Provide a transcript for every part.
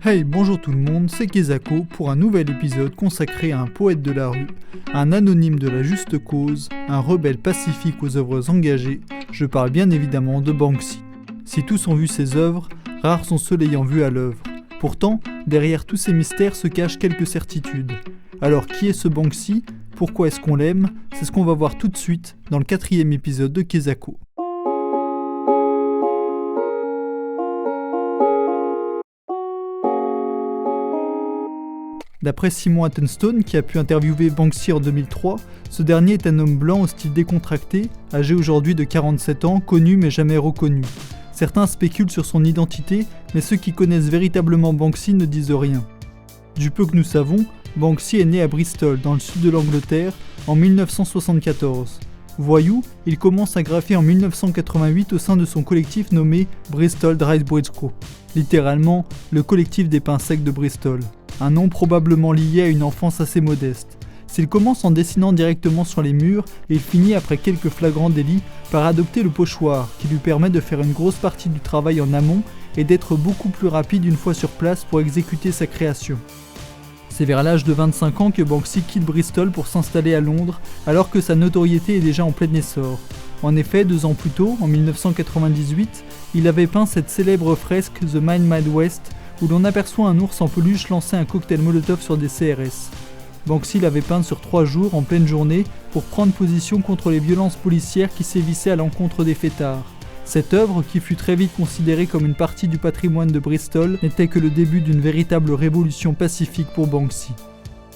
Hey, bonjour tout le monde, c'est Kezako pour un nouvel épisode consacré à un poète de la rue, un anonyme de la juste cause, un rebelle pacifique aux œuvres engagées. Je parle bien évidemment de Banksy. Si tous ont vu ses œuvres, rares sont ceux l'ayant vu à l'œuvre. Pourtant, derrière tous ces mystères se cachent quelques certitudes. Alors qui est ce Banksy ? Pourquoi est-ce qu'on l'aime ? C'est ce qu'on va voir tout de suite dans le 4e épisode de Kezako. D'après Simon Attenstone, qui a pu interviewer Banksy en 2003, ce dernier est un homme blanc au style décontracté, âgé aujourd'hui de 47 ans, connu mais jamais reconnu. Certains spéculent sur son identité, mais ceux qui connaissent véritablement Banksy ne disent rien. Du peu que nous savons, Banksy est né à Bristol, dans le sud de l'Angleterre, en 1974. Voyou, il commence à graffer en 1988 au sein de son collectif nommé Bristol Dry Bridge Crew, littéralement le collectif des pains secs de Bristol. Un nom probablement lié à une enfance assez modeste. S'il commence en dessinant directement sur les murs, il finit après quelques flagrants délits par adopter le pochoir, qui lui permet de faire une grosse partie du travail en amont et d'être beaucoup plus rapide une fois sur place pour exécuter sa création. C'est vers l'âge de 25 ans que Banksy quitte Bristol pour s'installer à Londres, alors que sa notoriété est déjà en plein essor. En effet, 2 ans plus tôt, en 1998, il avait peint cette célèbre fresque The Mad West, où l'on aperçoit un ours en peluche lancer un cocktail Molotov sur des CRS. Banksy l'avait peinte sur 3 jours, en pleine journée, pour prendre position contre les violences policières qui sévissaient à l'encontre des fêtards. Cette œuvre, qui fut très vite considérée comme une partie du patrimoine de Bristol, n'était que le début d'une véritable révolution pacifique pour Banksy.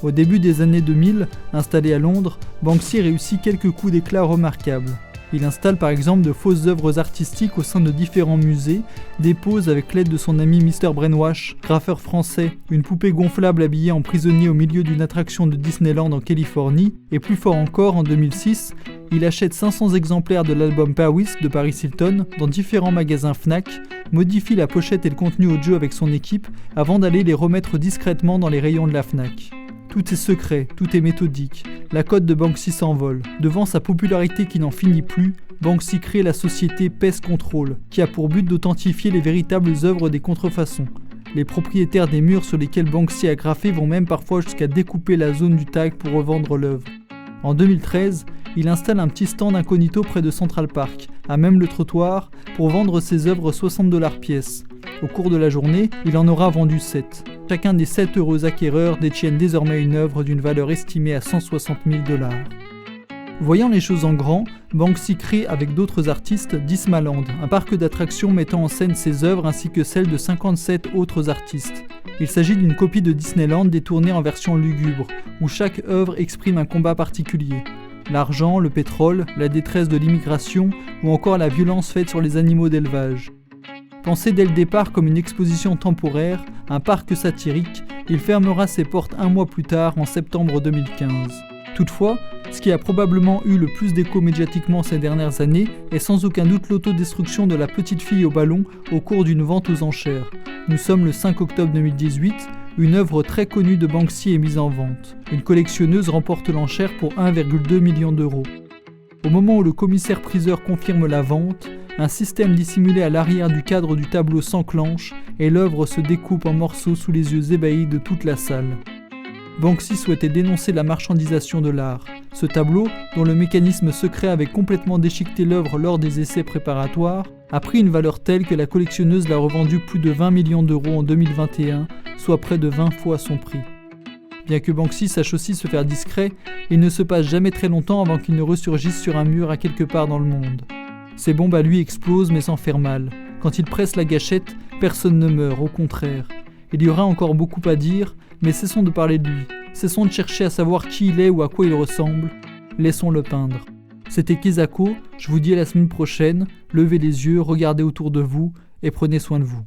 Au début des années 2000, installé à Londres, Banksy réussit quelques coups d'éclat remarquables. Il installe par exemple de fausses œuvres artistiques au sein de différents musées, dépose avec l'aide de son ami Mr Brainwash, graffeur français, une poupée gonflable habillée en prisonnier au milieu d'une attraction de Disneyland en Californie, et plus fort encore, en 2006, il achète 500 exemplaires de l'album Paris de Paris Hilton dans différents magasins Fnac, modifie la pochette et le contenu audio avec son équipe avant d'aller les remettre discrètement dans les rayons de la Fnac. Tout est secret, tout est méthodique. La cote de Banksy s'envole. Devant sa popularité qui n'en finit plus, Banksy crée la société Pest Control, qui a pour but d'authentifier les véritables œuvres des contrefaçons. Les propriétaires des murs sur lesquels Banksy a graffé vont même parfois jusqu'à découper la zone du tag pour revendre l'œuvre. En 2013, il installe un petit stand incognito près de Central Park, à même le trottoir, pour vendre ses œuvres $60 pièce. Au cours de la journée, il en aura vendu 7. Chacun des 7 heureux acquéreurs détiennent désormais une œuvre d'une valeur estimée à $160 000. Voyant les choses en grand, Banksy crée avec d'autres artistes Dismaland, un parc d'attractions mettant en scène ses œuvres ainsi que celles de 57 autres artistes. Il s'agit d'une copie de Disneyland détournée en version lugubre, où chaque œuvre exprime un combat particulier. L'argent, le pétrole, la détresse de l'immigration ou encore la violence faite sur les animaux d'élevage. Pensé dès le départ comme une exposition temporaire, un parc satirique, il fermera ses portes 1 mois plus tard, en septembre 2015. Toutefois, ce qui a probablement eu le plus d'écho médiatiquement ces dernières années est sans aucun doute l'autodestruction de la petite fille au ballon au cours d'une vente aux enchères. Nous sommes le 5 octobre 2018, une œuvre très connue de Banksy est mise en vente. Une collectionneuse remporte l'enchère pour 1,2 million d'euros. Au moment où le commissaire-priseur confirme la vente, un système dissimulé à l'arrière du cadre du tableau s'enclenche et l'œuvre se découpe en morceaux sous les yeux ébahis de toute la salle. Banksy souhaitait dénoncer la marchandisation de l'art. Ce tableau, dont le mécanisme secret avait complètement déchiqueté l'œuvre lors des essais préparatoires, a pris une valeur telle que la collectionneuse l'a revendu plus de 20 millions d'euros en 2021, soit près de 20 fois son prix. Bien que Banksy sache aussi se faire discret, il ne se passe jamais très longtemps avant qu'il ne ressurgisse sur un mur à quelque part dans le monde. Ses bombes à lui explosent mais sans faire mal. Quand il presse la gâchette, personne ne meurt, au contraire. Il y aura encore beaucoup à dire, mais cessons de parler de lui. Cessons de chercher à savoir qui il est ou à quoi il ressemble. Laissons-le peindre. C'était Kezako, je vous dis à la semaine prochaine. Levez les yeux, regardez autour de vous et prenez soin de vous.